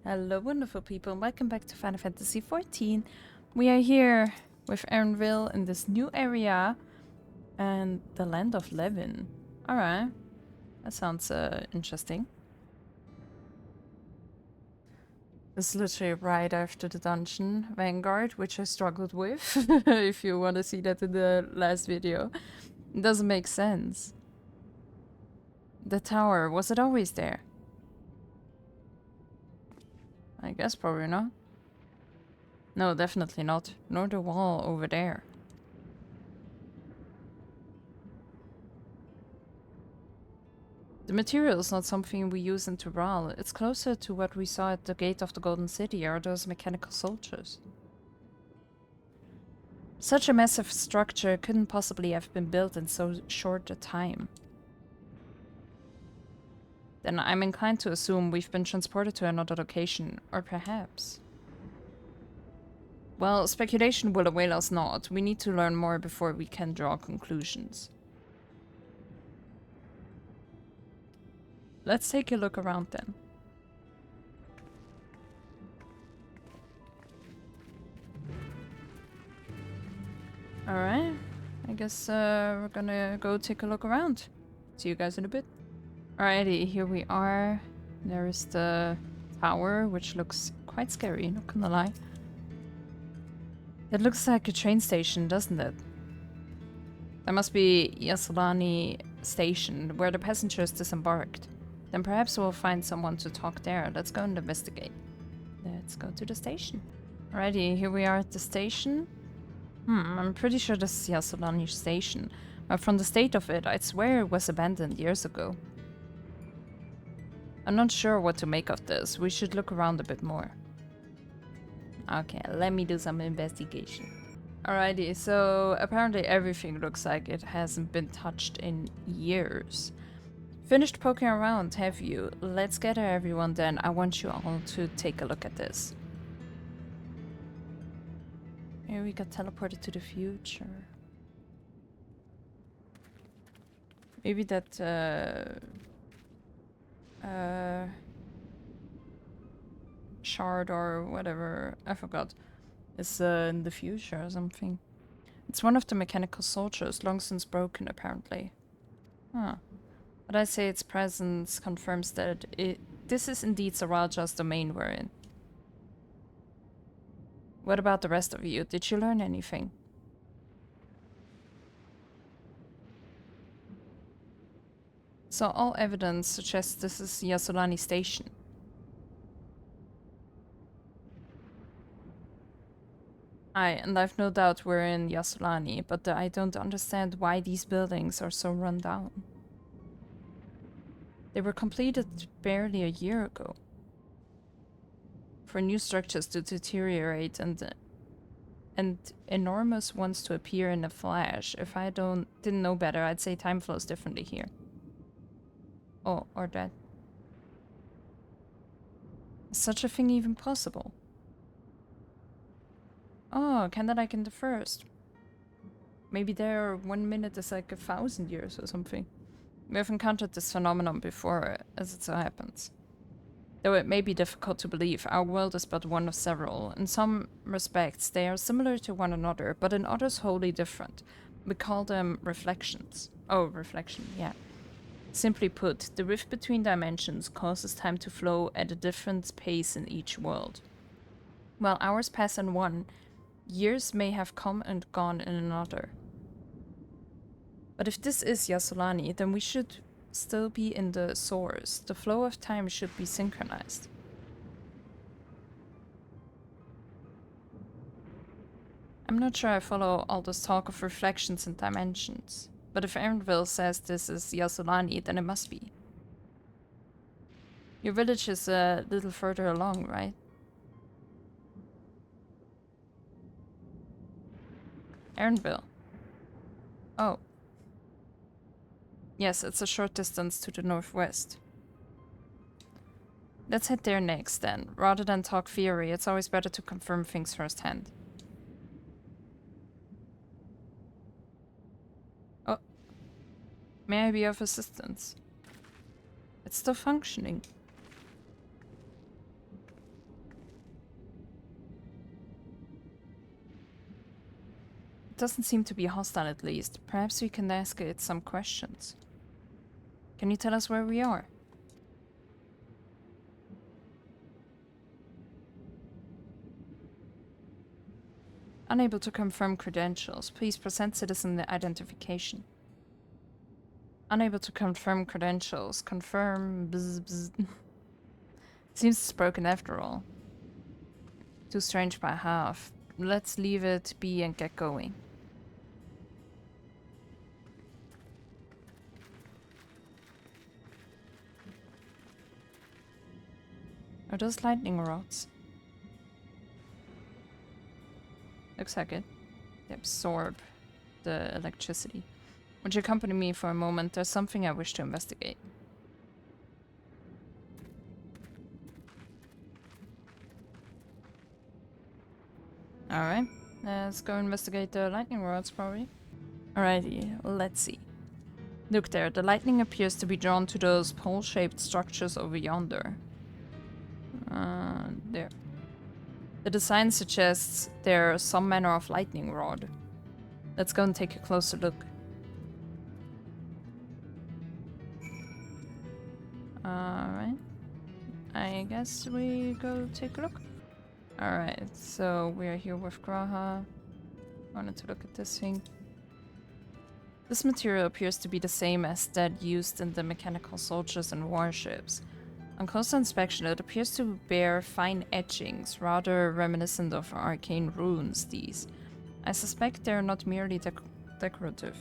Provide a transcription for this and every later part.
Hello wonderful people, welcome back to Final Fantasy XIV. We are here with Erinville in this new area and the land of Levin. Alright, that sounds interesting. This is literally right after the dungeon Vanguard, which I struggled with, if you want to see that in the last video. It doesn't make sense. The tower, was it always there? I guess probably not. No, definitely not. Nor the wall over there. The material is not something we use in Tural. It's closer to what we saw at the gate of the Golden City, or those mechanical soldiers. Such a massive structure couldn't possibly have been built in so short a time. Then I'm inclined to assume we've been transported to another location, or perhaps... Well, speculation will avail us not. We need to learn more before we can draw conclusions. Let's take a look around then. Alright, I guess we're gonna go take a look around. See you guys in a bit. Alrighty, here we are. There is the tower, which looks quite scary, not gonna lie. It looks like a train station, doesn't it? That must be Yasselani Station, where the passengers disembarked. Then perhaps we'll find someone to talk there. Let's go and investigate. Let's go to the station. Alrighty, here we are at the station. I'm pretty sure this is Yasselani Station. But from the state of it, I'd swear it was abandoned years ago. I'm not sure what to make of this. We should look around a bit more. Okay, let me do some investigation. Alrighty, so apparently everything looks like it hasn't been touched in years. Finished poking around, have you? Let's gather everyone then. I want you all to take a look at this. Here we got teleported to the future. Maybe that shard or whatever, I forgot, is in the future or something. It's one of the mechanical soldiers, long since broken apparently. Huh. But I'd say its presence confirms that this is indeed Saraja's domain we're in. What about the rest of you? Did you learn anything? So all evidence suggests this is Yasselani Station. Aye, and I've no doubt we're in Yasselani, but I don't understand why these buildings are so run down. They were completed barely a year ago. For new structures to deteriorate and enormous ones to appear in a flash, if I didn't know better, I'd say time flows differently here. Oh, or that. Is such a thing even possible? Oh, kinda like in the first. Maybe there 1 minute is like 1,000 years or something. We have encountered this phenomenon before, as it so happens. Though it may be difficult to believe, our world is but one of several. In some respects, they are similar to one another, but in others wholly different. We call them reflections. Oh, reflection, yeah. Simply put, the rift between dimensions causes time to flow at a different pace in each world. While hours pass in one, years may have come and gone in another. But if this is Yasselani, then we should still be in the source. The flow of time should be synchronized. I'm not sure I follow all this talk of reflections and dimensions. But if Erinville says this is Yasselani, then it must be. Your village is a little further along, right? Erinville. Oh. Yes, it's a short distance to the northwest. Let's head there next then. Rather than talk theory, it's always better to confirm things firsthand. Oh. May I be of assistance? It's still functioning. doesn't seem to be hostile at least. Perhaps we can ask it some questions. Can you tell us where we are? Unable to confirm credentials. Please present citizen identification. Unable to confirm credentials. Confirm. Bzz, bzz. Seems it's broken after all. Too strange by half. Let's leave it be and get going. Are those lightning rods? Looks like it. They absorb the electricity. Would you accompany me for a moment? There's something I wish to investigate. Alright, let's go investigate the lightning rods, probably. Alrighty, let's see. Look there, the lightning appears to be drawn to those pole-shaped structures over yonder. There. The design suggests they're some manner of lightning rod. Let's go and take a closer look. Alright. I guess we go take a look. Alright, so we are here with Graha. I wanted to look at this thing. This material appears to be the same as that used in the mechanical soldiers and warships. On closer inspection, it appears to bear fine etchings, rather reminiscent of arcane runes, these. I suspect they're not merely decorative.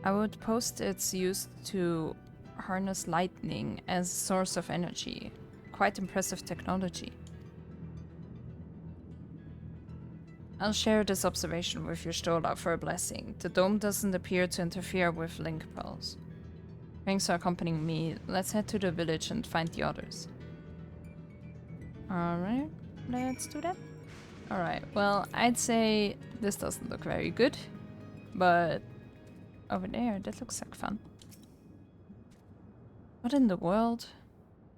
I would post it's used to harness lightning as a source of energy. Quite impressive technology. I'll share this observation with your Stola for a blessing. The dome doesn't appear to interfere with link pearls. Thanks for accompanying me. Let's head to the village and find the others. Alright, let's do that. Alright, well, I'd say this doesn't look very good. But over there, that looks like fun. What in the world?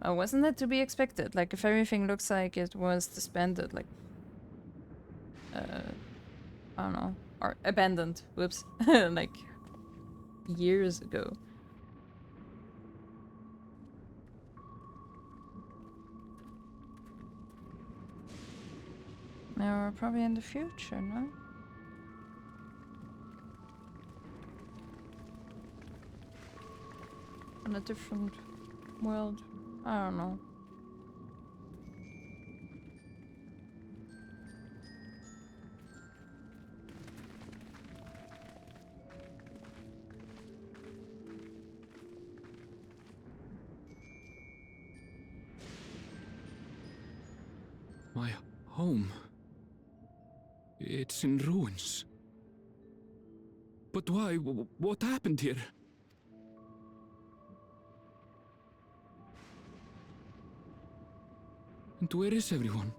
Oh, wasn't that to be expected? Like, if everything looks like it was disbanded, like... I don't know. Or abandoned. Whoops. Like, years ago. Now we're probably in the future, no? In a different world. I don't know. My home. It's in ruins. But why? What happened here? And where is everyone?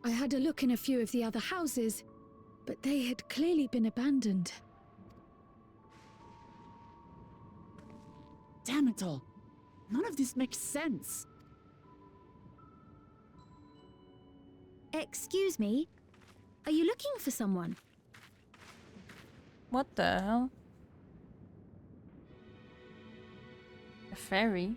I had a look in a few of the other houses, but they had clearly been abandoned. Damn it all. None of this makes sense. Excuse me? Are you looking for someone? What the hell? A fairy?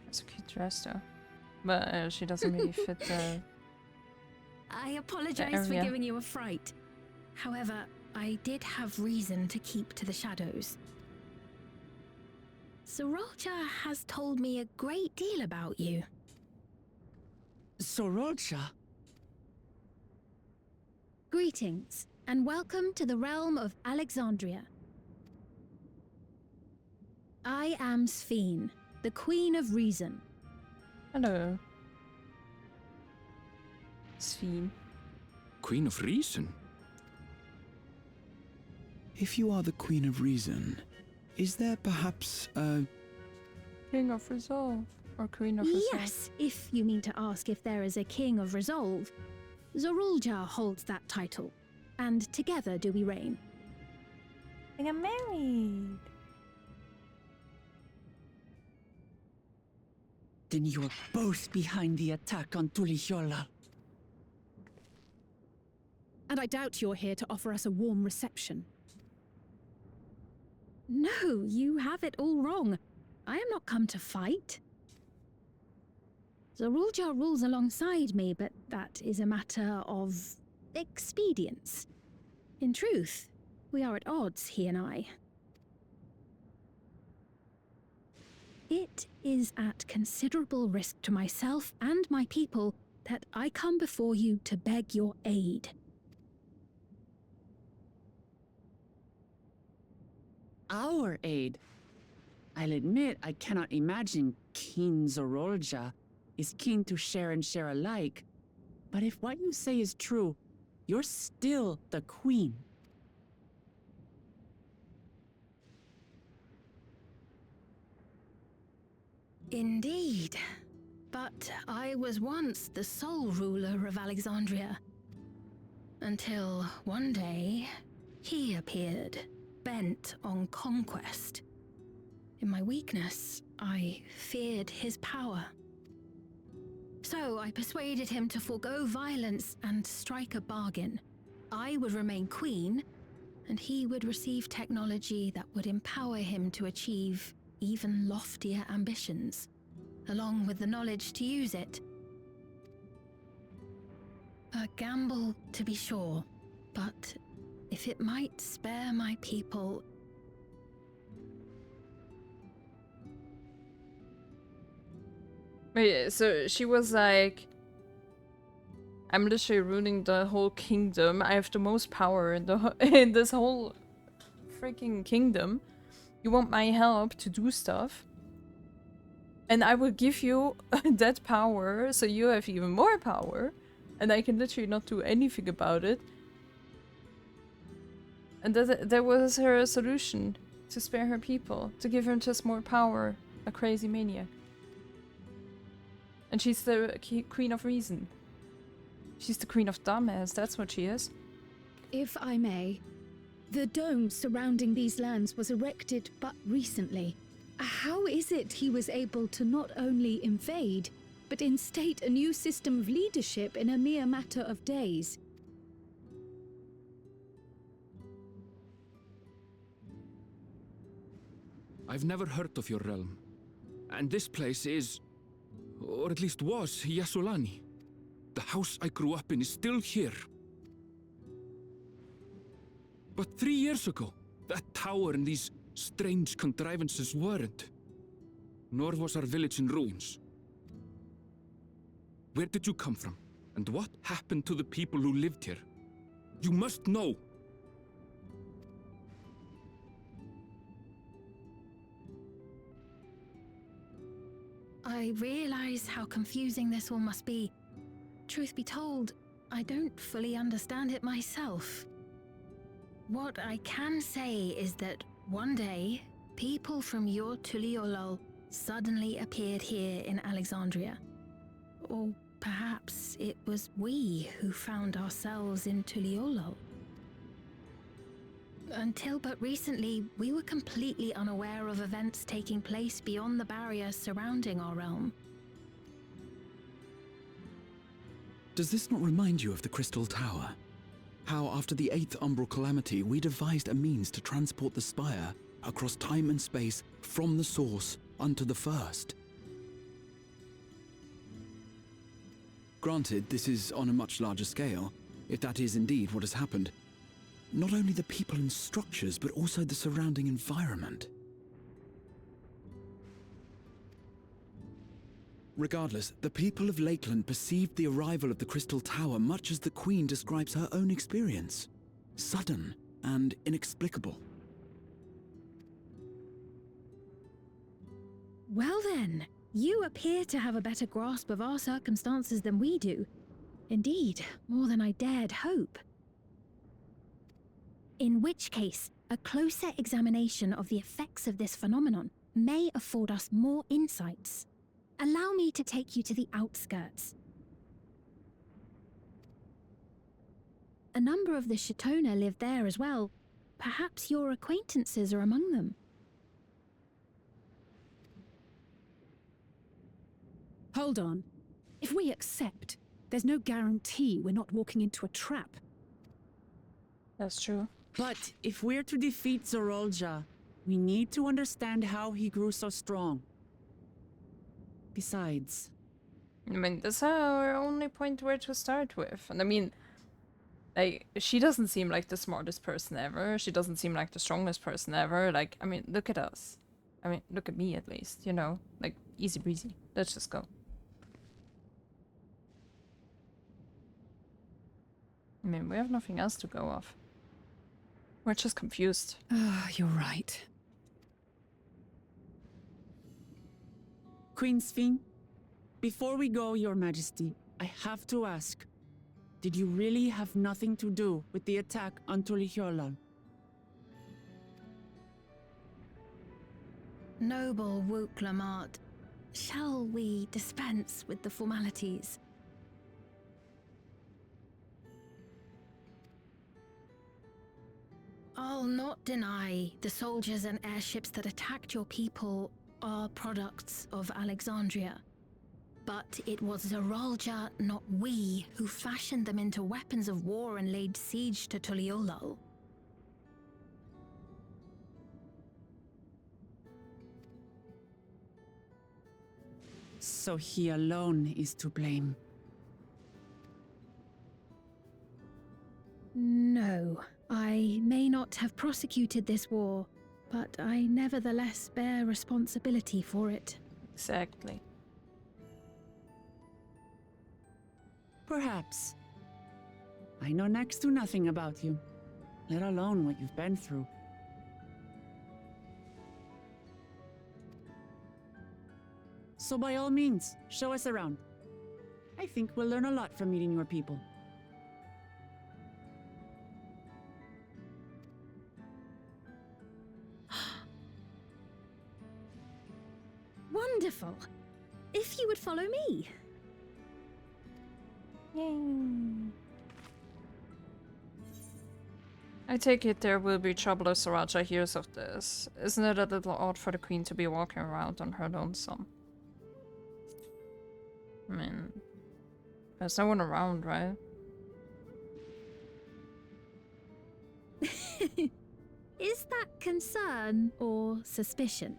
That's a cute dress though. But she doesn't really fit the... I apologize for giving you a fright. However, I did have reason to keep to the shadows. Sorolcha has told me a great deal about you. Sorolcha? Greetings, and welcome to the realm of Alexandria. I am XIV, the Queen of Reason. Hello. XIV. Queen of Reason? If you are the Queen of Reason, is there perhaps a... King of Resolve. Or Queen of Resolve. Yes, if you mean to ask if there is a King of Resolve. Zorulja holds that title. and together do we reign. They got married. Then you are both behind the attack on Tuliyollal. And I doubt you're here to offer us a warm reception. No, you have it all wrong. I am not come to fight. Zorulja rules alongside me, but that is a matter of expedience. In truth, we are at odds, he and I. It is at considerable risk to myself and my people that I come before you to beg your aid. Our aid? I'll admit I cannot imagine King Zorulja is keen to share and share alike. But if what you say is true, you're still the queen. Indeed. But I was once the sole ruler of Alexandria. Until one day, he appeared, bent on conquest. In my weakness, I feared his power. So I persuaded him to forego violence and strike a bargain. I would remain queen, and he would receive technology that would empower him to achieve even loftier ambitions, along with the knowledge to use it. A gamble, to be sure, but if it might spare my people... Wait, so she was like, I'm literally ruling the whole kingdom. I have the most power in the in this whole freaking kingdom. You want my help to do stuff, and I will give you that power, so you have even more power, and I can literally not do anything about it. And that was her solution, to spare her people, to give him just more power, a crazy maniac. And she's the queen of reason. She's the queen of dumbass, that's what she is. If I may, the dome surrounding these lands was erected but recently. How is it he was able to not only invade, but instate a new system of leadership in a mere matter of days? I've never heard of your realm. And this place is, or at least was, Yasolani. The house I grew up in is still here. But 3 years ago, that tower and these strange contrivances weren't. Nor was our village in ruins. Where did you come from? And what happened to the people who lived here? You must know! I realize how confusing this all must be. Truth be told, I don't fully understand it myself. What I can say is that one day, people from your Tuliyollal suddenly appeared here in Alexandria. Or perhaps it was we who found ourselves in Tuliyollal. Until but recently, we were completely unaware of events taking place beyond the barrier surrounding our realm. Does this not remind you of the Crystal Tower? How after the 8th Umbral Calamity, we devised a means to transport the Spire across time and space from the source unto the first. Granted, this is on a much larger scale, if that is indeed what has happened. Not only the people and structures, but also the surrounding environment. Regardless, the people of Lakeland perceived the arrival of the Crystal Tower much as the Queen describes her own experience. Sudden and inexplicable. Well then, you appear to have a better grasp of our circumstances than we do. Indeed, more than I dared hope. In which case, a closer examination of the effects of this phenomenon may afford us more insights. Allow me to take you to the outskirts. a number of the Shitona live there as well. Perhaps your acquaintances are among them. Hold on. If we accept, there's no guarantee we're not walking into a trap. That's true. But if we're to defeat Zorolja, we need to understand how he grew so strong. Besides, I mean, that's our only point where to start with. And I mean, like, she doesn't seem like the smartest person ever. She doesn't seem like the strongest person ever. Like, I mean, look at us. I mean, look at me at least, you know? Like, easy breezy. Let's just go. I mean, we have nothing else to go off. We're just confused. You're right. Queen Sphene, before we go, Your Majesty, I have to ask, did you really have nothing to do with the attack on Tulihyolal? Noble Wook Lamart, shall we dispense with the formalities? I'll not deny the soldiers and airships that attacked your people are products of Alexandria. But it was Zorolja, not we, who fashioned them into weapons of war and laid siege to Tuliolal. So he alone is to blame. No, I may not have prosecuted this war, but I nevertheless bear responsibility for it. Exactly. Perhaps. I know next to nothing about you, let alone what you've been through. So by all means, show us around. I think we'll learn a lot from meeting your people. Wonderful! If you would follow me. Yay. I take it there will be trouble if Sriracha hears of this. Isn't it a little odd for the queen to be walking around on her lonesome? I mean, there's no one around, right? Is that concern or suspicion?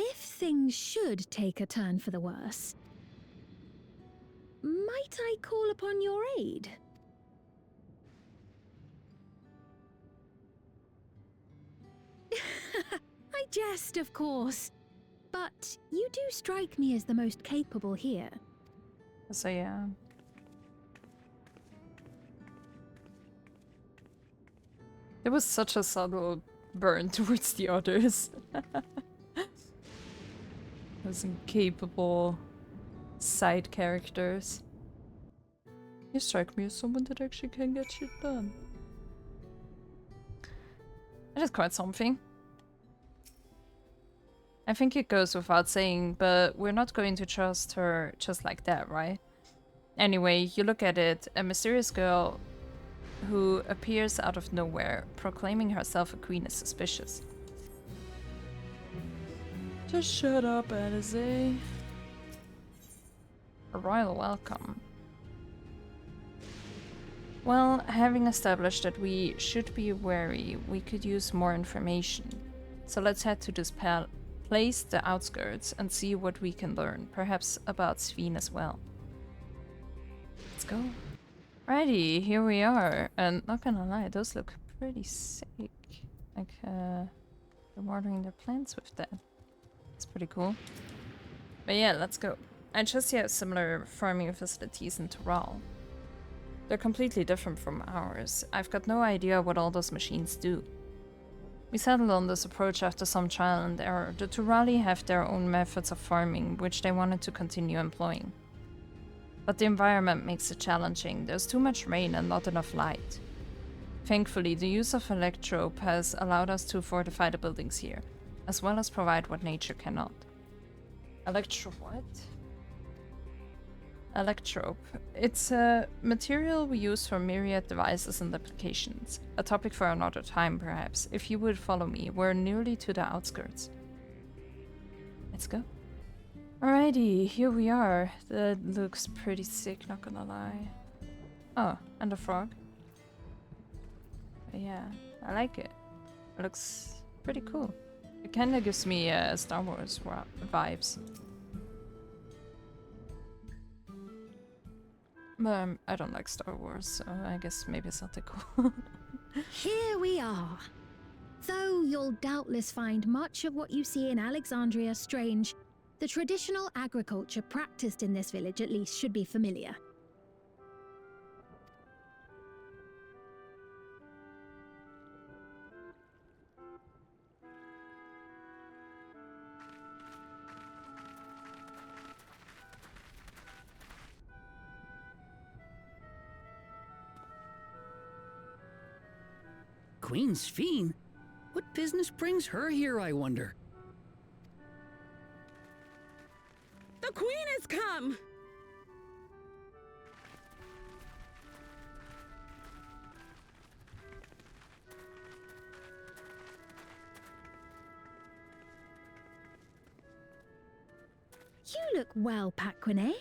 If things should take a turn for the worse, might I call upon your aid? I jest, of course. But you do strike me as the most capable here. So yeah. There was such a subtle burn towards the others. Those incapable side characters. You strike me as someone that actually can get shit done. That is quite something. I think it goes without saying, but we're not going to trust her just like that, right? Anyway, you look at it, a mysterious girl who appears out of nowhere, proclaiming herself a queen is suspicious. Just shut up, Alize. A royal welcome. Well, having established that we should be wary, we could use more information. So let's head to this place, the outskirts, and see what we can learn. Perhaps about Sphene as well. Let's go. Righty, here we are. And not gonna lie, those look pretty sick. Like, they're watering their plants with that. It's pretty cool. But yeah, let's go. I just see similar farming facilities in Toral. They're completely different from ours. I've got no idea what all those machines do. We settled on this approach after some trial and error. The Turali have their own methods of farming, which they wanted to continue employing. But the environment makes it challenging. There's too much rain and not enough light. Thankfully, the use of electrope has allowed us to fortify the buildings here, as well as provide what nature cannot. Electro what? Electrope. It's a material we use for myriad devices and applications. A topic for another time, perhaps. If you would follow me, we're nearly to the outskirts. Let's go. Alrighty, here we are. That looks pretty sick, not gonna lie. Oh, and a frog. Yeah, I like it. It looks pretty cool. It kinda gives me Star Wars vibes. But I don't like Star Wars, so I guess maybe it's not that cool. Here we are. Though you'll doubtless find much of what you see in Alexandria strange, the traditional agriculture practiced in this village at least should be familiar. Queen's Fiend? What business brings her here, I wonder? The Queen has come! You look well, Paquine.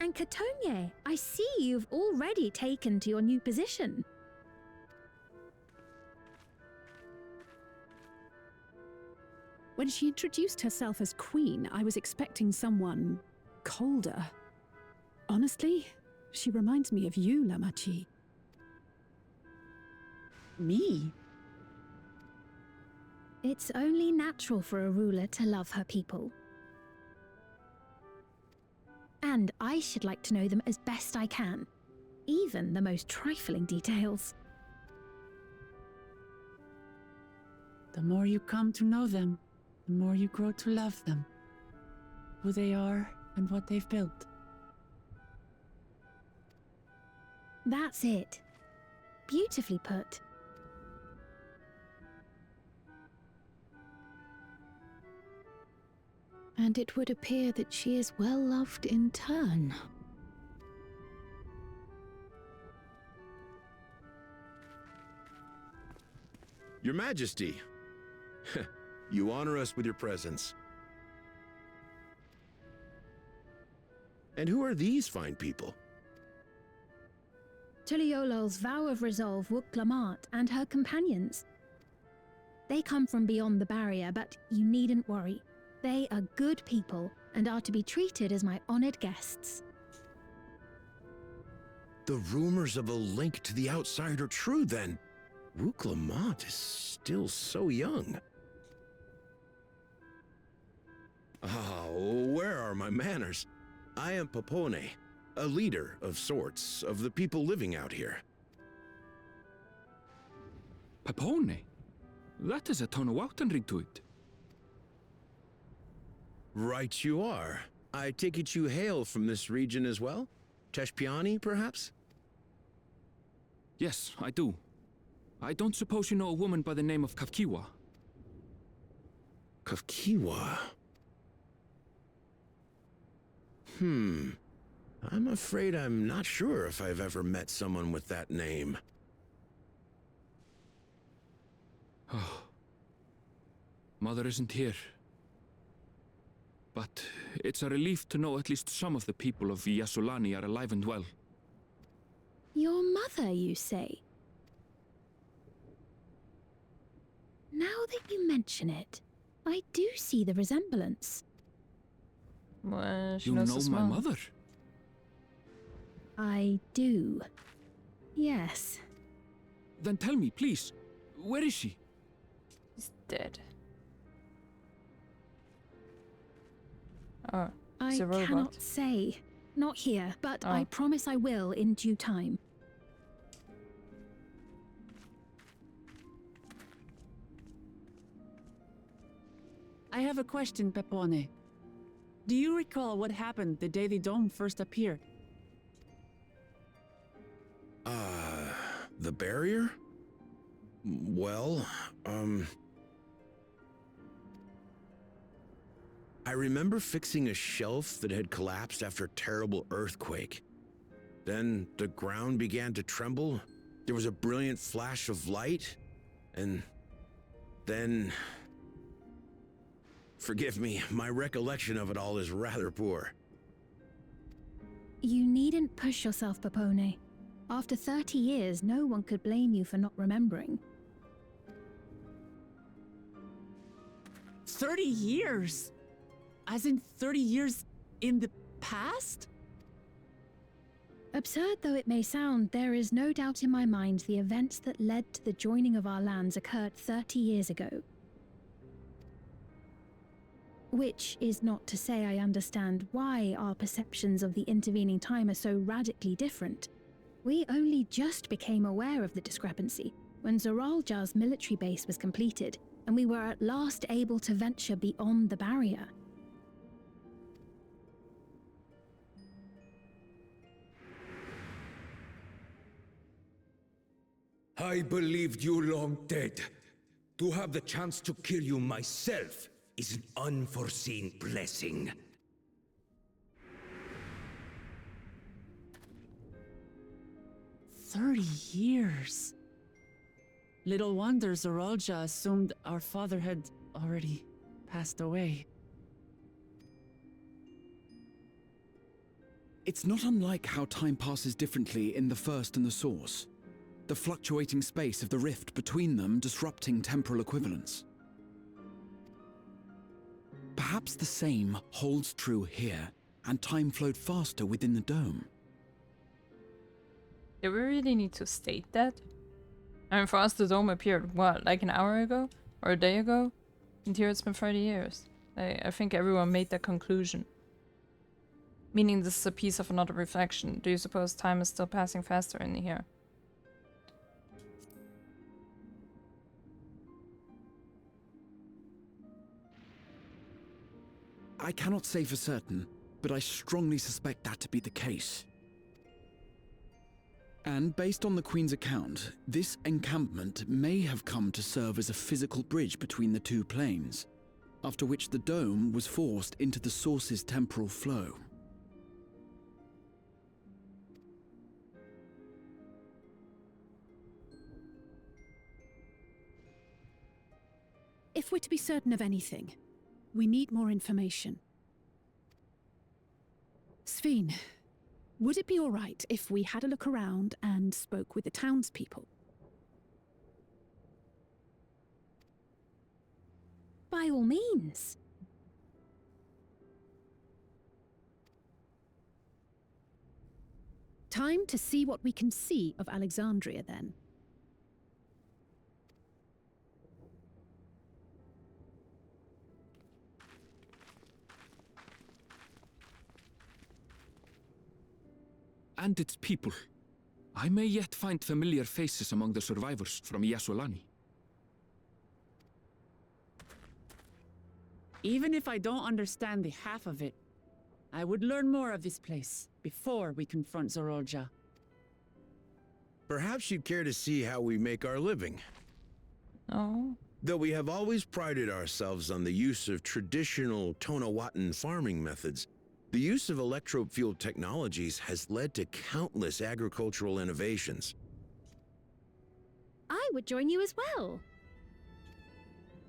And Catogne, I see you've already taken to your new position. When she introduced herself as Queen, I was expecting someone colder. Honestly, she reminds me of you, Lamachi. Me? It's only natural for a ruler to love her people. And I should like to know them as best I can, even the most trifling details. The more you come to know them, the more you grow to love them. Who they are and what they've built. That's it. Beautifully put. And it would appear that she is well loved in turn. Your Majesty, you honor us with your presence. And who are these fine people? Tuliolol's vow of resolve Wuk-Lamat and her companions. They come from beyond the barrier, but you needn't worry. They are good people and are to be treated as my honored guests. The rumors of a link to the outside are true, then. Wuk-Lamat is still so young. Where are my manners? I am Papone, a leader of sorts of the people living out here. Papone? That is a Tonawautan ring to it. Right you are. I take it you hail from this region as well? Teshpiani, perhaps? Yes, I do. I don't suppose you know a woman by the name of Kafkiwa? Kafkiwa? I'm afraid I'm not sure if I've ever met someone with that name. Oh. Mother isn't here. But it's a relief to know at least some of the people of Yasulani are alive and well. Your mother, you say? Now that you mention it, I do see the resemblance. Well, she You knows know the my smell. mother? I do. Yes. Then tell me, please, where is she? He's dead. Oh, I it's a robot. cannot say. Not here, but I Oh. promise I will in due time. I have a question, Pepone. Do you recall what happened the day the dome first appeared? The barrier? Well, I remember fixing a shelf that had collapsed after a terrible earthquake. Then the ground began to tremble. There was a brilliant flash of light, and then... Forgive me, my recollection of it all is rather poor. You needn't push yourself, Papone. After 30 years, no one could blame you for not remembering. 30 years? As in 30 years in the past? Absurd though it may sound, there is no doubt in my mind the events that led to the joining of our lands occurred 30 years ago. Which is not to say I understand why our perceptions of the intervening time are so radically different. We only just became aware of the discrepancy when Zoralja's military base was completed, and we were at last able to venture beyond the barrier. I believed you long dead. To have the chance to kill you myself is an unforeseen blessing. "30 years. Little wonder Zoralja assumed our father had already passed away. It's not unlike how time passes differently in the First and the Source. The fluctuating space of the rift between them disrupting temporal equivalence. Perhaps the same holds true here, and time flowed faster within the dome. Do we really need to state that? I mean, for us, the dome appeared, what, like an hour ago? Or a day ago? And here it's been 30 years. I think everyone made that conclusion. Meaning this is a piece of another reflection. Do you suppose time is still passing faster in here? I cannot say for certain, but I strongly suspect that to be the case. And based on the Queen's account, this encampment may have come to serve as a physical bridge between the two planes, after which the dome was forced into the Source's temporal flow. If we're to be certain of anything, we need more information. Sveen, would it be all right if we had a look around and spoke with the townspeople? By all means. Time to see what we can see of Alexandria, then. And its people. I may yet find familiar faces among the survivors from Yasolani. Even if I don't understand the half of it, I would learn more of this place before we confront Zoralja. Perhaps you'd care to see how we make our living. Oh. Though we have always prided ourselves on the use of traditional Tonawatan farming methods, the use of electro-fueled technologies has led to countless agricultural innovations. I would join you as well.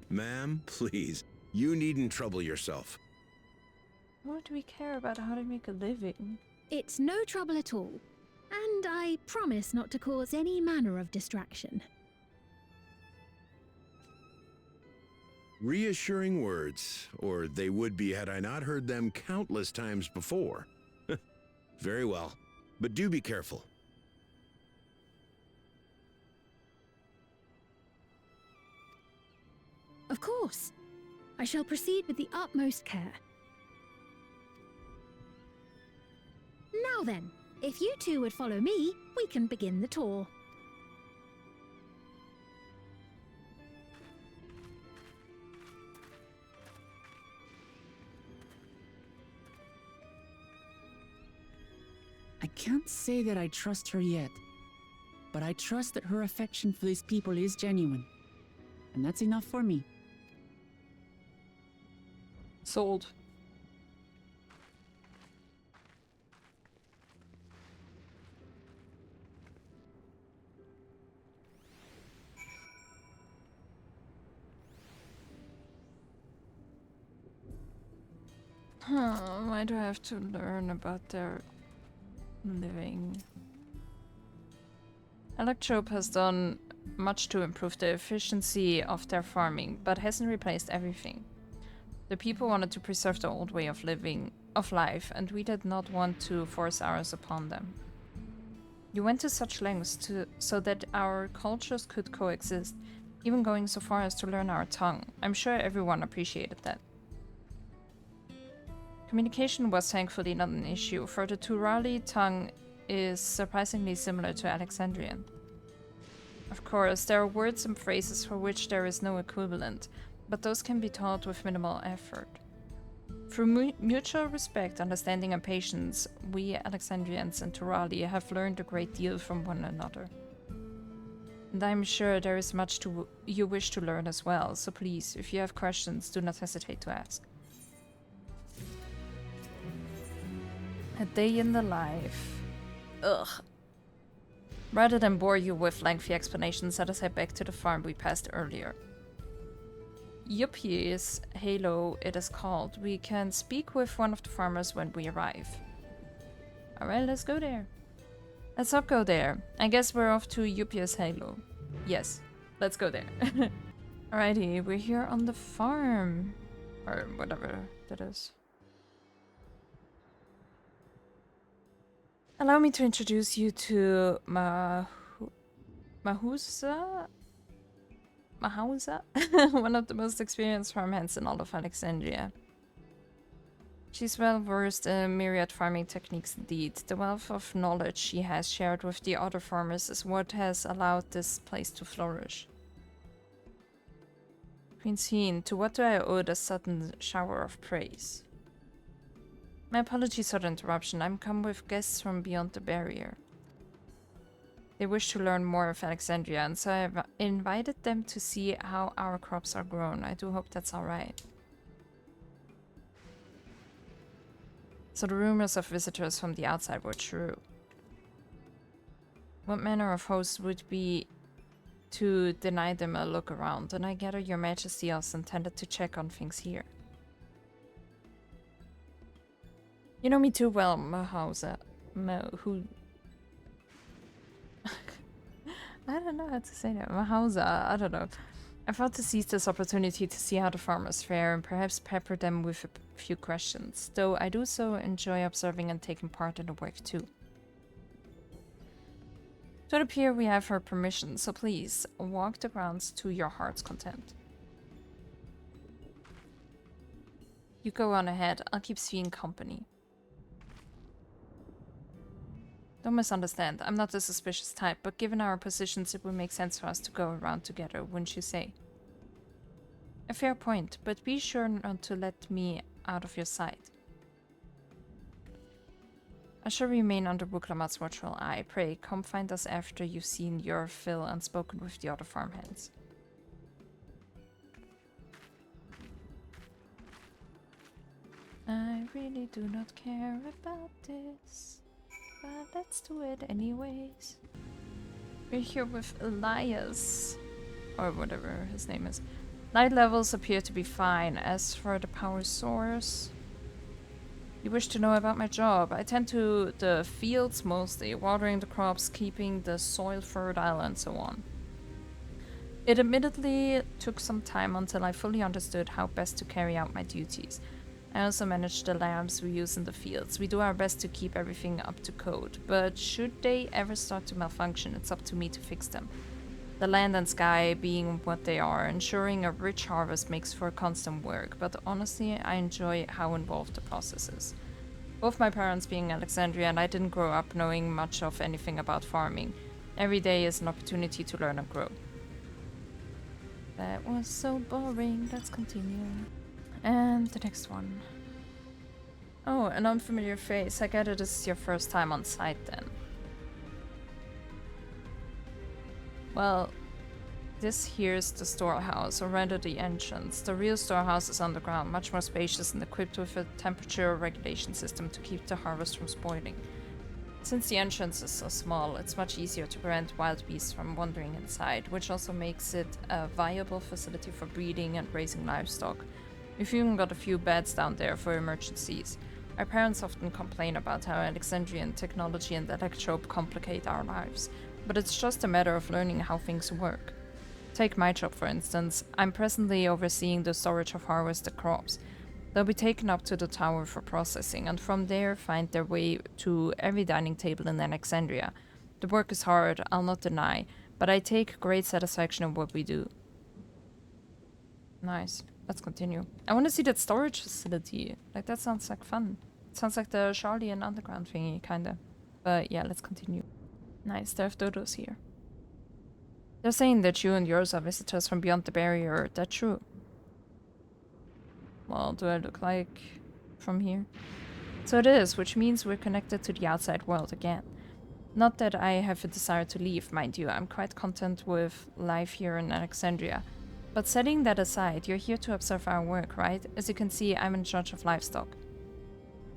Ma'am, please, you needn't trouble yourself. What do we care about how to make a living? It's no trouble at all. And I promise not to cause any manner of distraction. Reassuring words, or they would be had I not heard them countless times before. Very well, but do be careful. Of course. I shall proceed with the utmost care. Now then, if you two would follow me, we can begin the tour. I can't say that I trust her yet, but I trust that her affection for these people is genuine. And that's enough for me. Sold. Why do I have to learn about their living? Electrope has done much to improve the efficiency of their farming, but hasn't replaced everything. The people wanted to preserve the old way of life, and we did not want to force ours upon them. You went to such lengths so that our cultures could coexist, even going so far as to learn our tongue. I'm sure everyone appreciated that. Communication was thankfully not an issue, for the Turali tongue is surprisingly similar to Alexandrian. Of course, there are words and phrases for which there is no equivalent, but those can be taught with minimal effort. Through mutual respect, understanding, and patience, we Alexandrians and Turali have learned a great deal from one another. And I'm sure there is much you wish to learn as well, so please, if you have questions, do not hesitate to ask. A day in the life. Ugh. Rather than bore you with lengthy explanations, let us head back to the farm we passed earlier. Yuppie's Halo, it is called. We can speak with one of the farmers when we arrive. Alright, let's go there. Let's not go there. I guess we're off to Yuppie's Halo. Yes, let's go there. Alrighty, we're here on the farm. Or whatever that is. Allow me to introduce you to Mahausa, one of the most experienced farmhands in all of Alexandria. She's well versed in myriad farming techniques indeed. The wealth of knowledge she has shared with the other farmers is what has allowed this place to flourish. Queen Scene, to what do I owe this sudden shower of praise? My apologies for the interruption. I'm come with guests from beyond the barrier. They wish to learn more of Alexandria, and so I've invited them to see how our crops are grown. I do hope that's alright. So the rumors of visitors from the outside were true. What manner of host would be to deny them a look around? And I gather your majesty also intended to check on things here. You know me too well, Mahausa. I don't know how to say that. Mahausa, I don't know. I thought to seize this opportunity to see how the farmers fare and perhaps pepper them with a few questions, though I do so enjoy observing and taking part in the work too. To it appear we have her permission, so please, walk the grounds to your heart's content. You go on ahead, I'll keep Sven company. Don't misunderstand, I'm not the suspicious type, but given our positions it would make sense for us to go around together, wouldn't you say? A fair point, but be sure not to let me out of your sight. I shall remain under Buklamat's watchful eye. Pray, come find us after you've seen your fill and spoken with the other farmhands. I really do not care about this, but let's do it anyways. We're here with Elias, or whatever his name is. Light levels appear to be fine. As for the power source, you wish to know about my job. I tend to the fields mostly, watering the crops, keeping the soil fertile, and so on. It admittedly took some time until I fully understood how best to carry out my duties. I also manage the lambs we use in the fields. We do our best to keep everything up to code, but should they ever start to malfunction, it's up to me to fix them. The land and sky being what they are, ensuring a rich harvest makes for constant work, but honestly, I enjoy how involved the process is. Both my parents being Alexandria and I didn't grow up knowing much of anything about farming. Every day is an opportunity to learn and grow. That was so boring. Let's continue. And the next one. Oh, an unfamiliar face. I gather this is your first time on site then. Well, this here's the storehouse, or rather the entrance. The real storehouse is underground, much more spacious and equipped with a temperature regulation system to keep the harvest from spoiling. Since the entrance is so small, it's much easier to prevent wild beasts from wandering inside, which also makes it a viable facility for breeding and raising livestock. We've even got a few beds down there for emergencies. Our parents often complain about how Alexandrian technology and electrope complicate our lives, but it's just a matter of learning how things work. Take my job, for instance. I'm presently overseeing the storage of harvested crops. They'll be taken up to the tower for processing, and from there find their way to every dining table in Alexandria. The work is hard, I'll not deny, but I take great satisfaction in what we do. Nice. Let's continue. I want to see that storage facility. Like, that sounds like fun. It sounds like the Charlie and Underground thingy, kinda. But yeah, let's continue. Nice, there are dodos here. They're saying that you and yours are visitors from beyond the barrier. That's true. Well, do I look like from here? So it is, which means we're connected to the outside world again. Not that I have a desire to leave, mind you. I'm quite content with life here in Alexandria. But setting that aside, you're here to observe our work, right? As you can see, I'm in charge of livestock.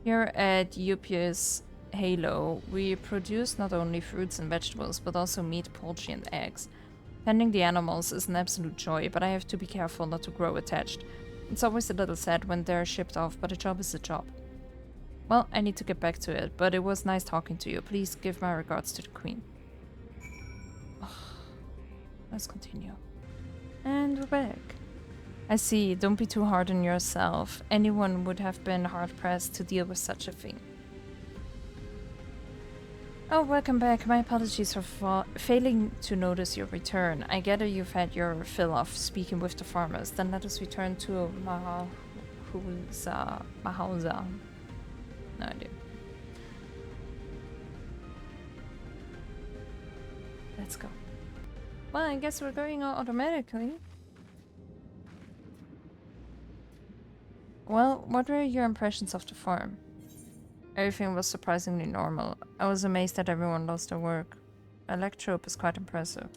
Here at UPS Halo, we produce not only fruits and vegetables, but also meat, poultry, and eggs. Tending the animals is an absolute joy, but I have to be careful not to grow attached. It's always a little sad when they're shipped off, but a job is a job. Well, I need to get back to it, but it was nice talking to you. Please give my regards to the Queen. Let's continue. And we're back. I see, don't be too hard on yourself. Anyone would have been hard-pressed to deal with such a thing. Oh, welcome back. My apologies for failing to notice your return. I gather you've had your fill of speaking with the farmers. Then let us return to Mahauza. No idea. Let's go. Well, I guess we're going automatically. Well, what were your impressions of the farm? Everything was surprisingly normal. I was amazed that everyone lost their work. Electrope is quite impressive.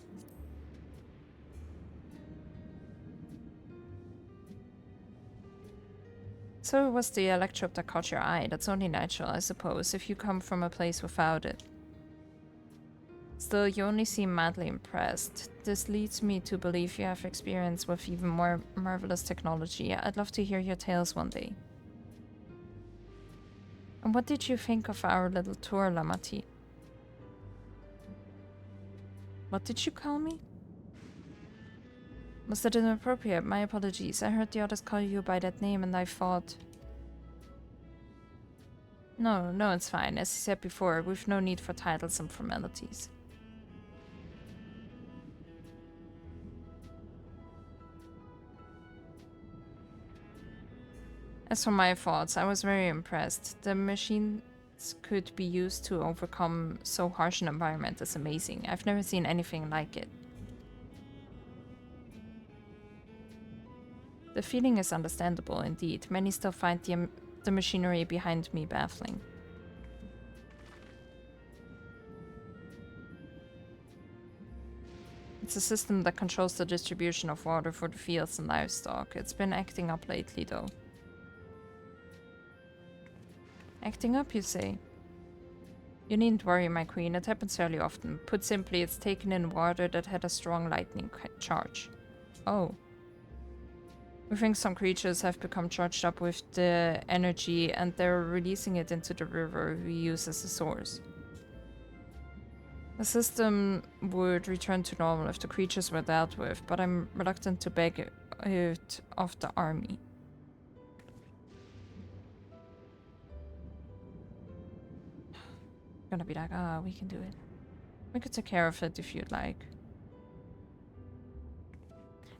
So it was the electrope that caught your eye. That's only natural, I suppose, if you come from a place without it. Still, you only seem madly impressed. This leads me to believe you have experience with even more marvelous technology. I'd love to hear your tales one day. And what did you think of our little tour, Lamati? What did you call me? Was that inappropriate? My apologies. I heard the others call you by that name and I thought... No, it's fine. As I said before, we've no need for titles and formalities. As for my thoughts, I was very impressed. The machines could be used to overcome so harsh an environment is amazing. I've never seen anything like it. The feeling is understandable indeed. Many still find the machinery behind me baffling. It's a system that controls the distribution of water for the fields and livestock. It's been acting up lately though. Acting up, you say? You needn't worry, my queen. It happens fairly often. Put simply, it's taken in water that had a strong lightning charge. Oh. We think some creatures have become charged up with the energy and they're releasing it into the river we use as a source. The system would return to normal if the creatures were dealt with, but I'm reluctant to beg it of the army. Gonna be like, we can do it. We could take care of it if you'd like.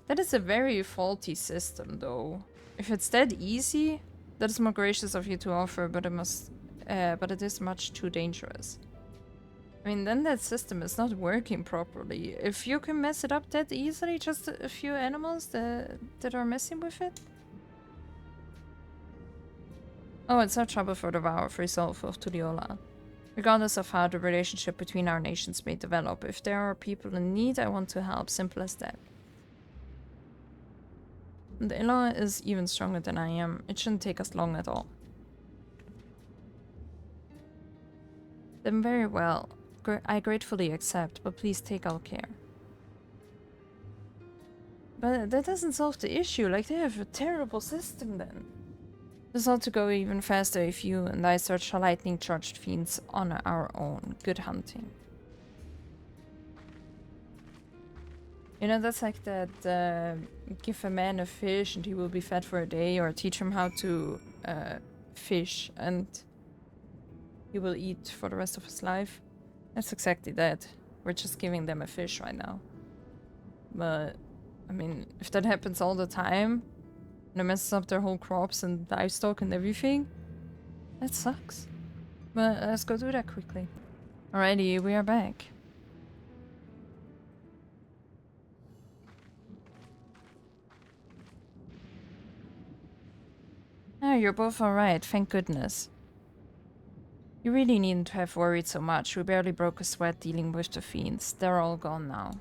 That is a very faulty system, though. If it's that easy, that is more gracious of you to offer, but it is much too dangerous. I mean, then that system is not working properly. If you can mess it up that easily, just a few animals that are messing with it. Oh, it's no trouble for the vow of resolve of Tuliola. Regardless of how the relationship between our nations may develop, if there are people in need, I want to help. Simple as that. The Ila is even stronger than I am. It shouldn't take us long at all. Then very well. I gratefully accept, but please take all care. but that doesn't solve the issue. Like, they have a terrible system then. This ought to go even faster if you and I search for lightning-charged fiends on our own. Good hunting. You know, that's like that, give a man a fish and he will be fed for a day, or teach him how to fish and he will eat for the rest of his life. That's exactly that. We're just giving them a fish right now. But, I mean, if that happens all the time, and it messes up their whole crops and livestock and everything, that sucks. But let's go do that quickly. Alrighty, we are back. Oh, you're both alright, thank goodness. You really needn't have worried so much. We barely broke a sweat dealing with the fiends. They're all gone now.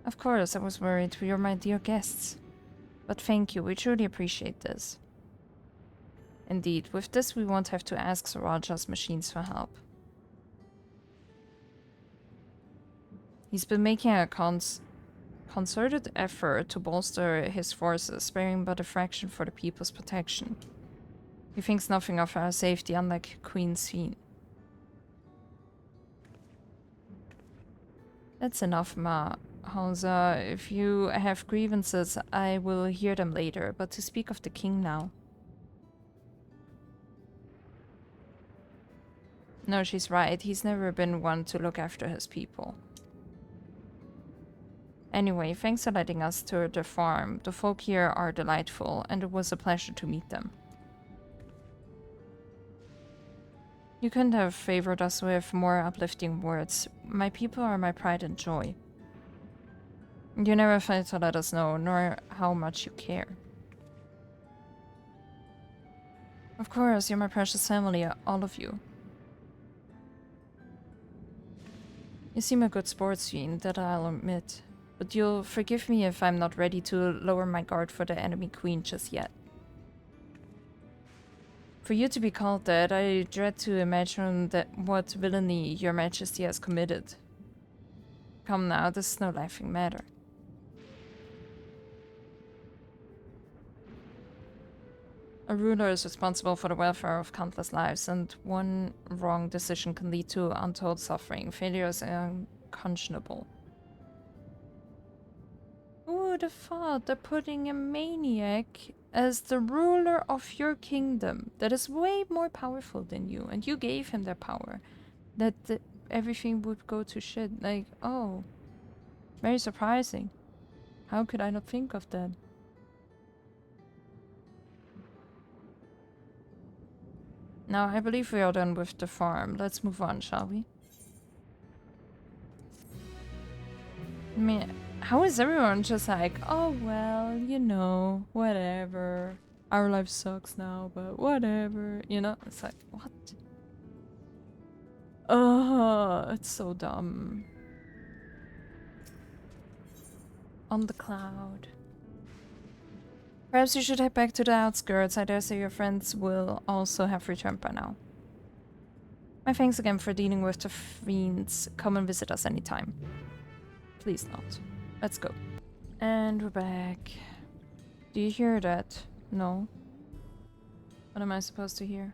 Of course, I was worried. You're my dear guests. But thank you, we truly appreciate this. Indeed, with this we won't have to ask Saraja's machines for help. He's been making a concerted effort to bolster his forces, sparing but a fraction for the people's protection. He thinks nothing of our safety, unlike Queen Seen. That's enough, Ma. Hansa, if you have grievances, I will hear them later, but to speak of the king now. No, she's right. He's never been one to look after his people. Anyway, thanks for letting us tour the farm. The folk here are delightful, and it was a pleasure to meet them. You couldn't have favored us with more uplifting words. My people are my pride and joy. You never failed to let us know, nor how much you care. Of course, you're my precious family, all of you. You seem a good sports fiend, that I'll admit. But you'll forgive me if I'm not ready to lower my guard for the enemy queen just yet. For you to be called that, I dread to imagine that what villainy your majesty has committed. Come now, this is no laughing matter. A ruler is responsible for the welfare of countless lives, and one wrong decision can lead to untold suffering. Failure is unconscionable. Who would have thought that putting a maniac as the ruler of your kingdom that is way more powerful than you, and you gave him that power, that everything would go to shit? Like, oh, very surprising. How could I not think of that? Now, I believe we are done with the farm. Let's move on, shall we? I mean, how is everyone just like, oh well, you know, whatever. Our life sucks now, but whatever. You know, it's like, what? It's so dumb. On the cloud. Perhaps you should head back to the outskirts. I dare say your friends will also have returned by now. My thanks again for dealing with the fiends. Come and visit us anytime. Please not. Let's go. And we're back. Do you hear that? No. What am I supposed to hear?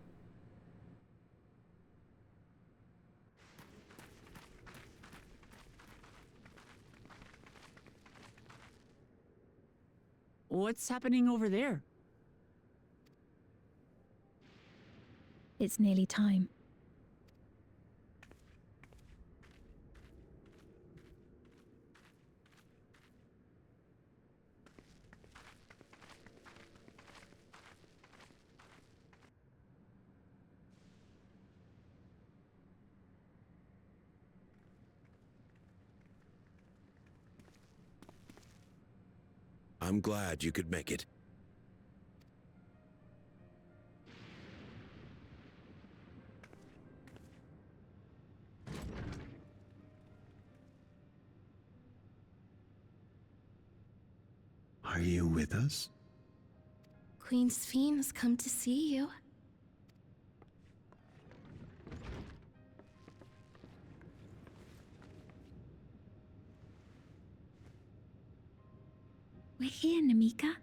What's happening over there? It's nearly time. I'm glad you could make it. Are you with us? Queen Sphene has come to see you. We're here, Namika.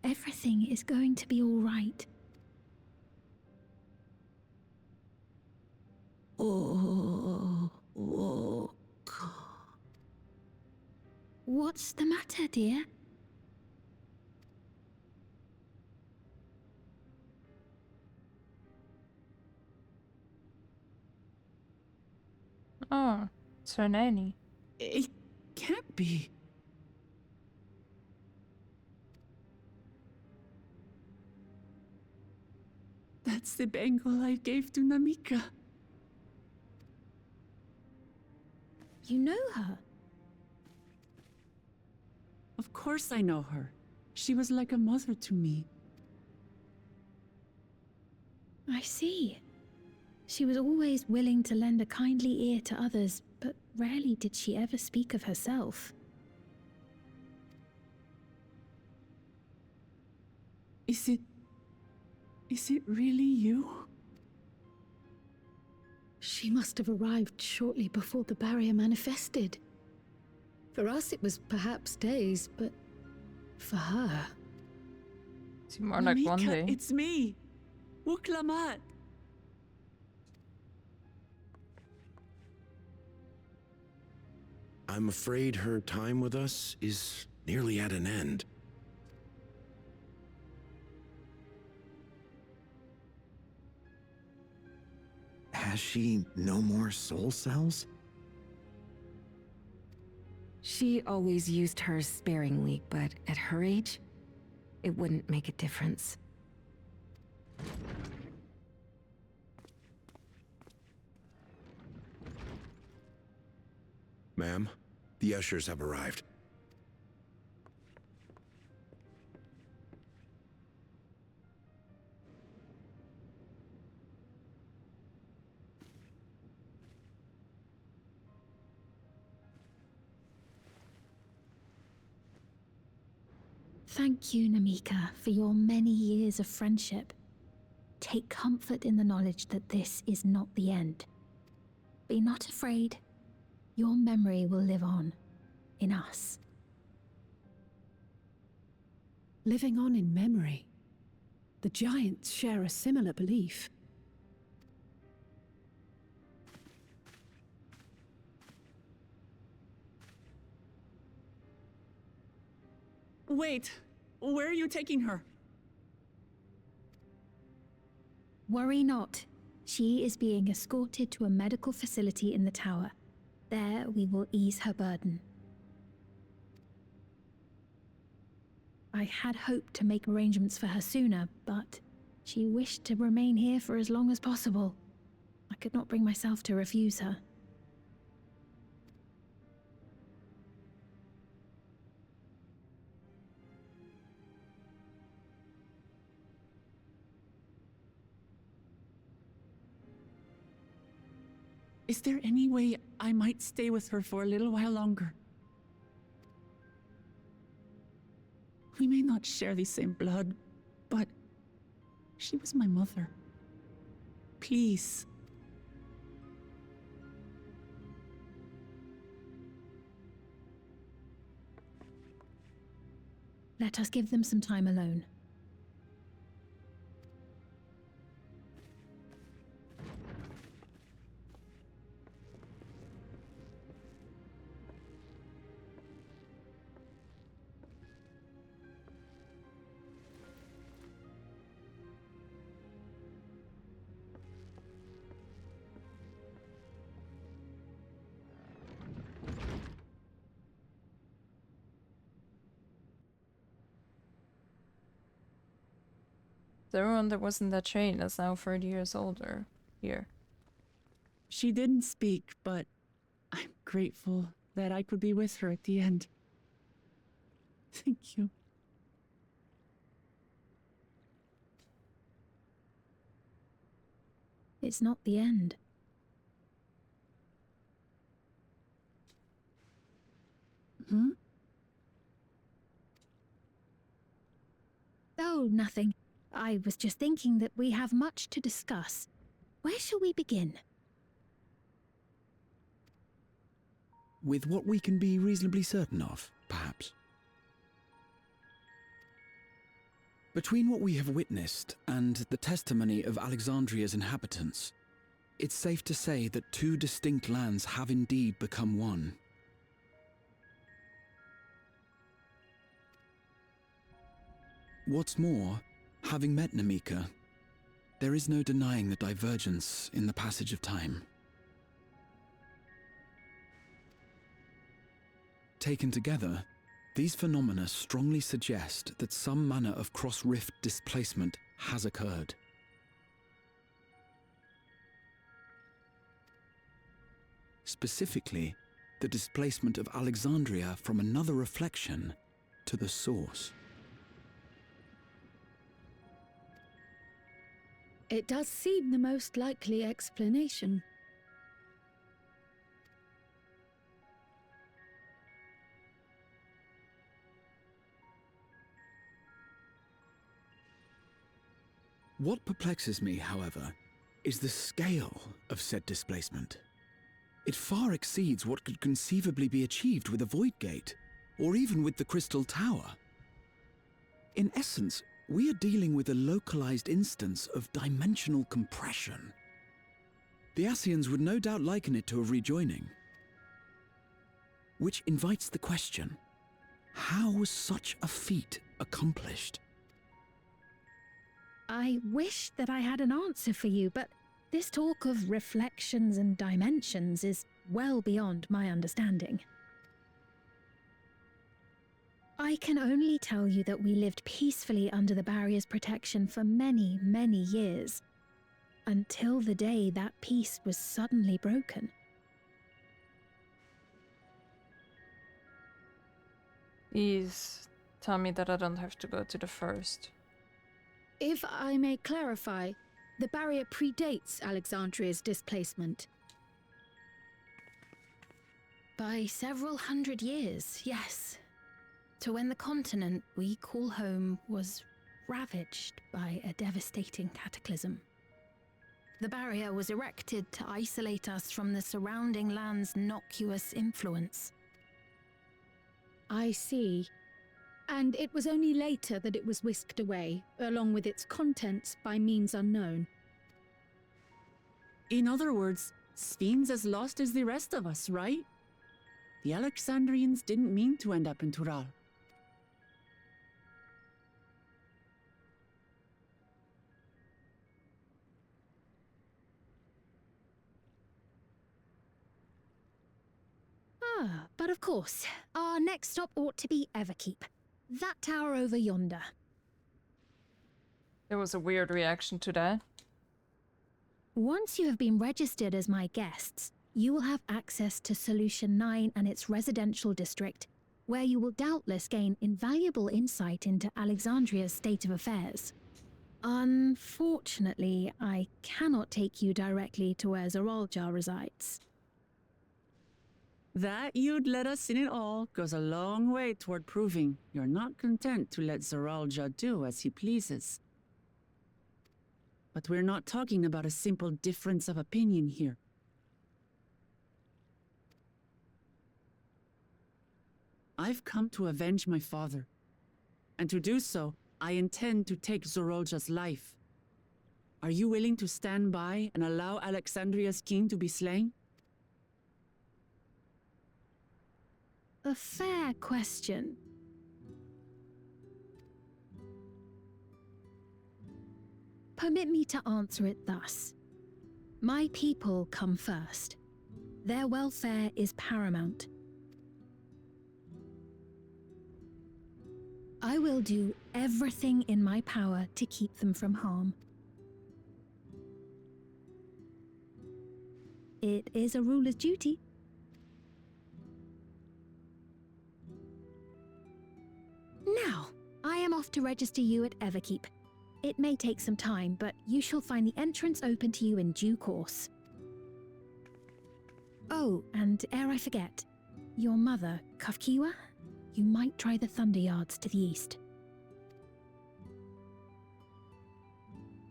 Everything is going to be all right. Oh, What's the matter, dear? Oh, it's her nanny. it can't be. That's the bangle I gave to Namika. You know her? Of course I know her. She was like a mother to me. I see. She was always willing to lend a kindly ear to others, but rarely did she ever speak of herself. Is it really you? She must have arrived shortly before the barrier manifested. For us, it was perhaps days, but for her... It's more like one Namika, day. it's me. Wuklamat. I'm afraid her time with us is nearly at an end. Has she no more soul cells? She always used hers sparingly, but at her age, it wouldn't make a difference. Ma'am, the ushers have arrived. Thank you, Namika, for your many years of friendship. Take comfort in the knowledge that this is not the end. Be not afraid. Your memory will live on, in us. Living on in memory. The giants share a similar belief. Wait, where are you taking her? Worry not. She is being escorted to a medical facility in the tower. There we will ease her burden. I had hoped to make arrangements for her sooner, but she wished to remain here for as long as possible. I could not bring myself to refuse her. Is there any way I might stay with her for a little while longer? We may not share the same blood, but she was my mother. Please. Let us give them some time alone. The one that was in that chain is now 30 years older here. She didn't speak, but I'm grateful that I could be with her at the end. Thank you. It's not the end. Hmm? Oh, nothing. I was just thinking that we have much to discuss. Where shall we begin? With what we can be reasonably certain of, perhaps. Between what we have witnessed and the testimony of Alexandria's inhabitants, it's safe to say that two distinct lands have indeed become one. What's more, having met Namika, there is no denying the divergence in the passage of time. Taken together, these phenomena strongly suggest that some manner of cross-rift displacement has occurred. Specifically, the displacement of Alexandria from another reflection to the source. It does seem the most likely explanation. What perplexes me, however, is the scale of said displacement. It far exceeds what could conceivably be achieved with a Void Gate, or even with the Crystal Tower. In essence, we are dealing with a localized instance of dimensional compression. The Ascians would no doubt liken it to a rejoining. Which invites the question, how was such a feat accomplished? I wish that I had an answer for you, but this talk of reflections and dimensions is well beyond my understanding. I can only tell you that we lived peacefully under the barrier's protection for many, many years, until the day that peace was suddenly broken. Please tell me that I don't have to go to the first. If I may clarify, the barrier predates Alexandria's displacement. By several hundred years, yes. To when the continent we call home was ravaged by a devastating cataclysm. The barrier was erected to isolate us from the surrounding land's innocuous influence. I see. And it was only later that it was whisked away, along with its contents, by means unknown. In other words, Sphinx as lost as the rest of us, right? The Alexandrians didn't mean to end up in Tural. But of course, our next stop ought to be Everkeep. That tower over yonder. There was a weird reaction to that. Once you have been registered as my guests, you will have access to Solution 9 and its residential district, where you will doubtless gain invaluable insight into Alexandria's state of affairs. Unfortunately, I cannot take you directly to where Zoralja resides. That you'd let us in it all goes a long way toward proving you're not content to let Zoralja do as he pleases. But we're not talking about a simple difference of opinion here. I've come to avenge my father, and to do so, I intend to take Zoralja's life. Are you willing to stand by and allow Alexandria's king to be slain? A fair question. Permit me to answer it thus. My people come first. Their welfare is paramount. I will do everything in my power to keep them from harm. It is a ruler's duty. Now, I am off to register you at Everkeep. It may take some time, but you shall find the entrance open to you in due course. Oh, and ere I forget, your mother, Kafkiwa, you might try the Thunder Yards to the east.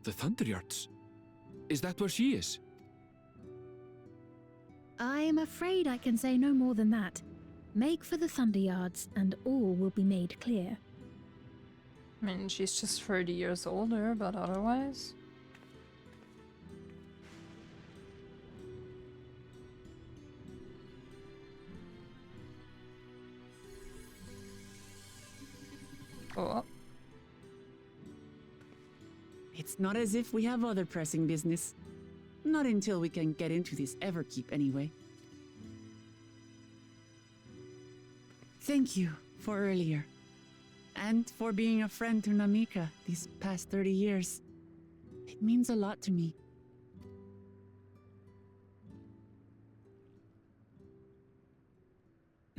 The Thunder Yards? Is that where she is? I'm afraid I can say no more than that. Make for the Thunder Yards, and all will be made clear. I mean, she's just 30 years older, but otherwise... Oh. It's not as if we have other pressing business. Not until we can get into this Everkeep, anyway. Thank you for earlier. And for being a friend to Namika these past 30 years. It means a lot to me.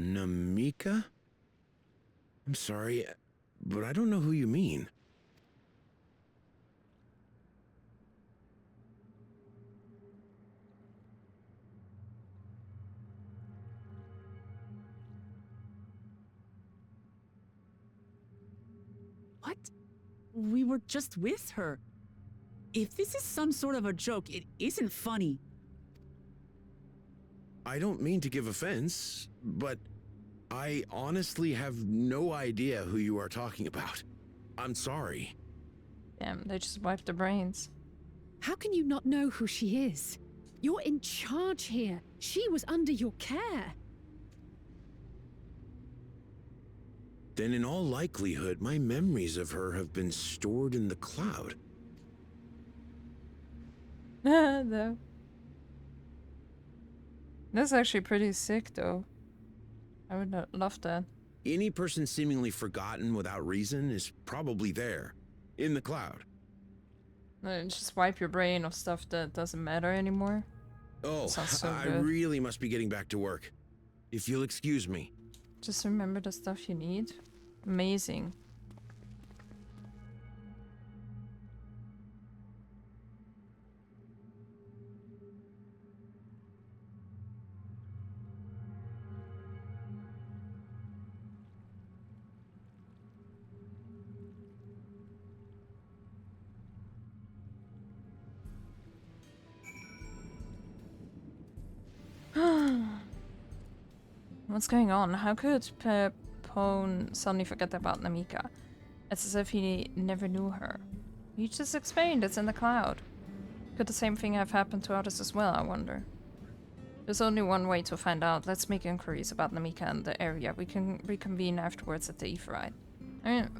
Namika? I'm sorry, but I don't know who you mean. What? We were just with her. If this is some sort of a joke, it isn't funny. I don't mean to give offense, but I honestly have no idea who you are talking about. I'm sorry. Damn, they just wiped their brains. How can you not know who she is? You're in charge here. She was under your care. Then in all likelihood, my memories of her have been stored in the cloud. No. That's actually pretty sick, though. I would love that. Any person seemingly forgotten without reason is probably there, in the cloud. Just wipe your brain of stuff that doesn't matter anymore. Oh, So I good. really must be getting back to work. If you'll excuse me. Just remember the stuff you need. Amazing. What's going on? How could Pepone suddenly forget about Namika? It's as if he never knew her. You just explained it's in the cloud. Could the same thing have happened to others as well, I wonder? There's only one way to find out. Let's make inquiries about Namika and the area. We can reconvene afterwards at the Everite. I mean,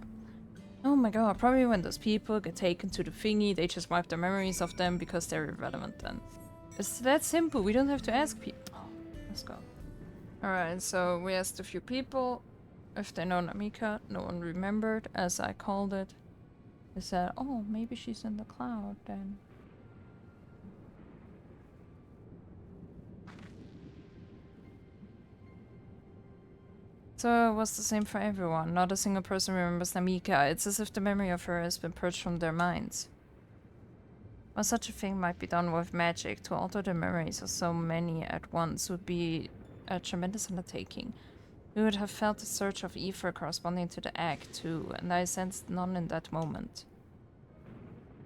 oh my god, probably when those people get taken to the thingy, they just wipe their memories of them because they're irrelevant then. It's that simple, we don't have to ask people. Oh, let's go. Alright, so we asked a few people if they know Namika. No one remembered, as I called it. They said, oh, maybe she's in the cloud then. So it was the same for everyone. Not a single person remembers Namika. It's as if the memory of her has been purged from their minds. While such a thing might be done with magic, to alter the memories of so many at once would be a tremendous undertaking. We would have felt the surge of ether corresponding to the act too, and I sensed none in that moment.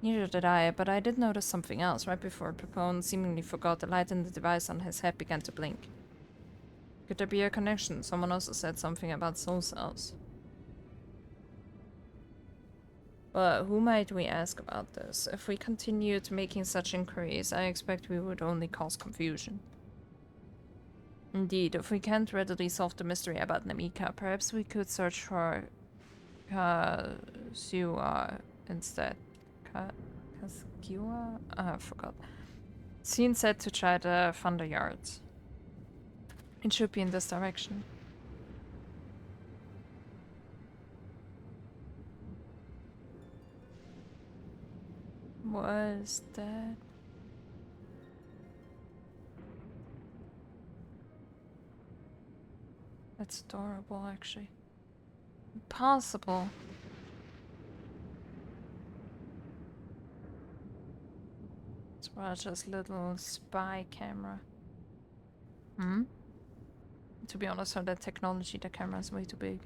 Neither did I, but I did notice something else. Right before Pepone seemingly forgot, the light in the device on his head began to blink. Could there be a connection? Someone also said something about soul cells. But who might we ask about this? If we continued making such inquiries, I expect we would only cause confusion. Indeed, if we can't readily solve the mystery about Namika, perhaps we could search for Kazuha instead. Kazuha? I forgot. Scene said to try the Thunder Yards. It should be in this direction. What is that? That's adorable, actually. Impossible. It's Raja's little spy camera. Hmm? To be honest, for that technology, the camera is way too big.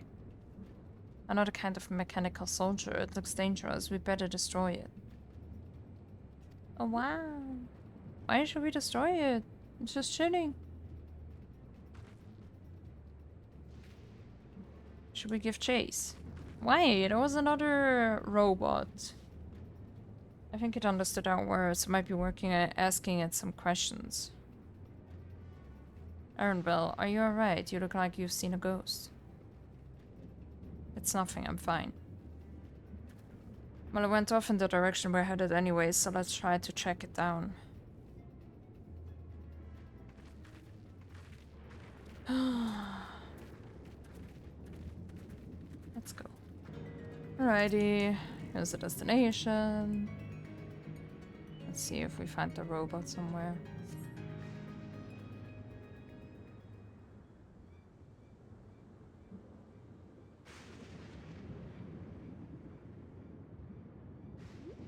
Another kind of mechanical soldier. It looks dangerous. We better destroy it. Oh wow. Why should we destroy it? It's just chilling. Should we give chase? Wait, there was another robot. I think it understood our words. It might be working at asking it some questions. Aaronville, are you alright? You look like you've seen a ghost. It's nothing, I'm fine. Well, it went off in the direction we're headed anyway, so let's try to track it down. Let's go. Alrighty, here's the destination. Let's see if we find the robot somewhere.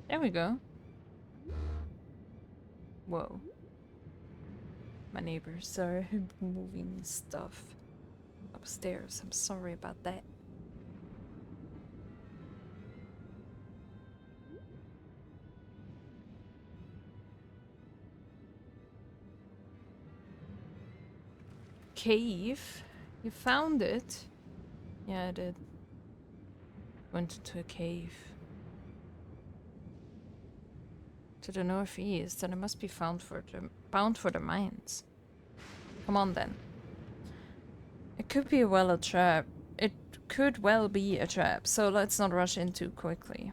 There we go. Whoa. My neighbors are moving stuff upstairs. I'm sorry about that. Cave? You found it? Yeah, I did. Went into a cave. To the northeast, and it must be bound for the mines. Come on then. It could be a trap. It could well be a trap, so let's not rush in too quickly.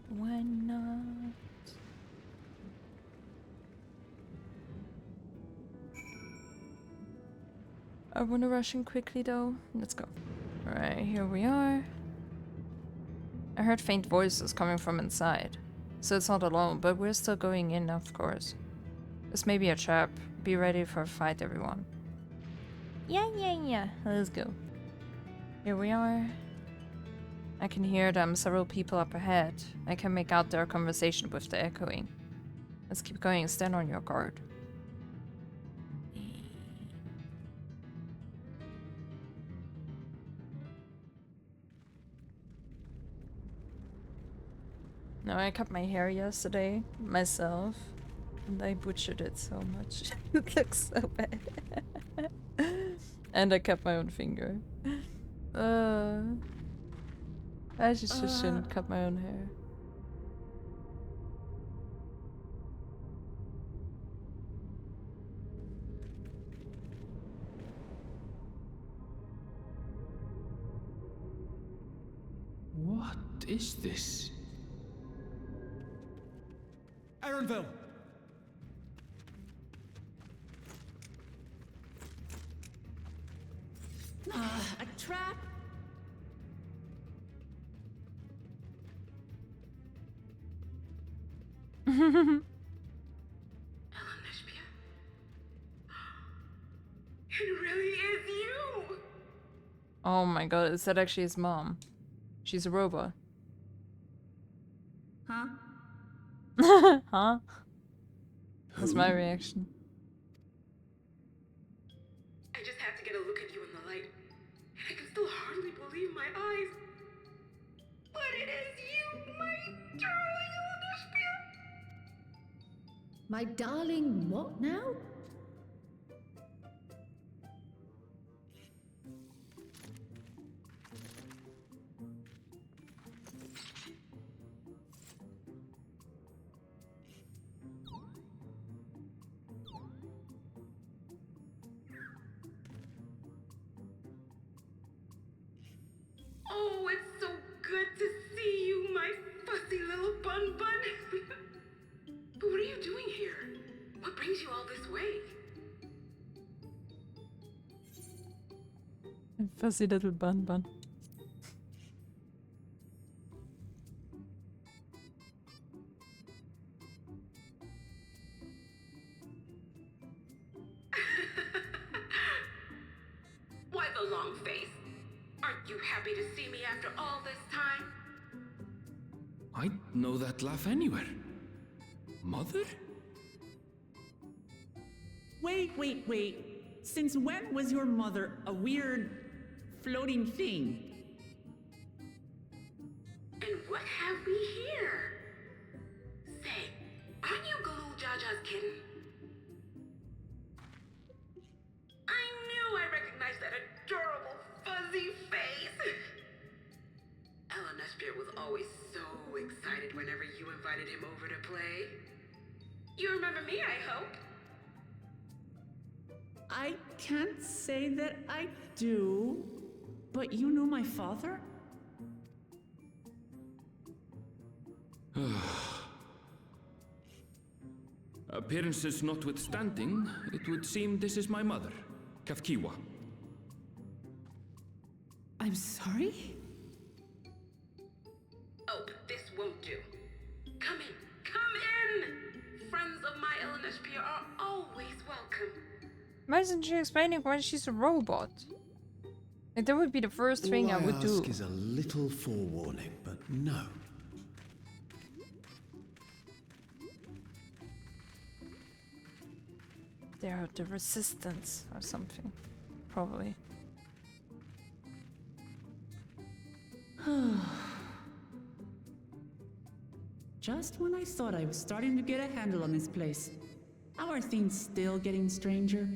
Why not? I wanna rush in quickly though. Let's go. Alright, here we are. I heard faint voices coming from inside, so it's not alone, but we're still going in, of course. This may be a trap. Be ready for a fight, everyone. Yeah. Let's go. Here we are. I can hear them, several people up ahead. I can make out their conversation with the echoing. Let's keep going, stand on your guard. No, I cut my hair yesterday, myself, and I butchered it so much. It looks so bad. And I cut my own finger. I just shouldn't cut my own hair. What is this? Aaronville! A trap? It really is you! Oh my god, is that actually his mom? She's a robot. Huh? Huh? That's my reaction. I just had to get a look at you in the light, and I can still hardly believe my eyes. But it is you, my darling Eldersphere! My darling, what now? Oh, it's so good to see you, my fussy little bun. But what are you doing here? What brings you all this way? Fuzzy little bun. Why the long face? Aren't you happy to see me after all this time? I'd know that laugh anywhere. Mother? Wait. Since when was your mother a weird floating thing? And what have we here? Say, aren't you Galul Jaja's kitten? I knew I recognized that invited him over to play. You remember me, I hope? I can't say that I do, but you knew my father? Appearances notwithstanding, it would seem this is my mother, Kafkiwa. I'm sorry? Oh, this won't do. Come in, come in! Friends of my Elena's peer are always welcome. Why isn't she explaining why she's a robot? Like, that would be the first thing I would do. Is a little forewarning, but no. They're the resistance or something. Probably. Just when I thought I was starting to get a handle on this place. How are things still getting stranger?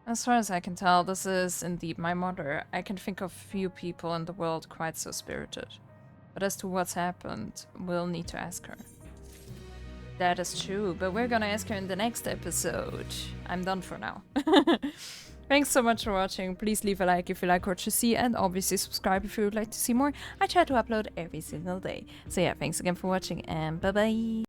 As far as I can tell, this is indeed my mother. I can think of few people in the world quite so spirited. But as to what's happened, we'll need to ask her. That is true, but we're gonna ask her in the next episode. I'm done for now. Thanks so much for watching. Please leave a like if you like what you see, and obviously subscribe if you would like to see more. I try to upload every single day. So yeah, thanks again for watching, and bye bye!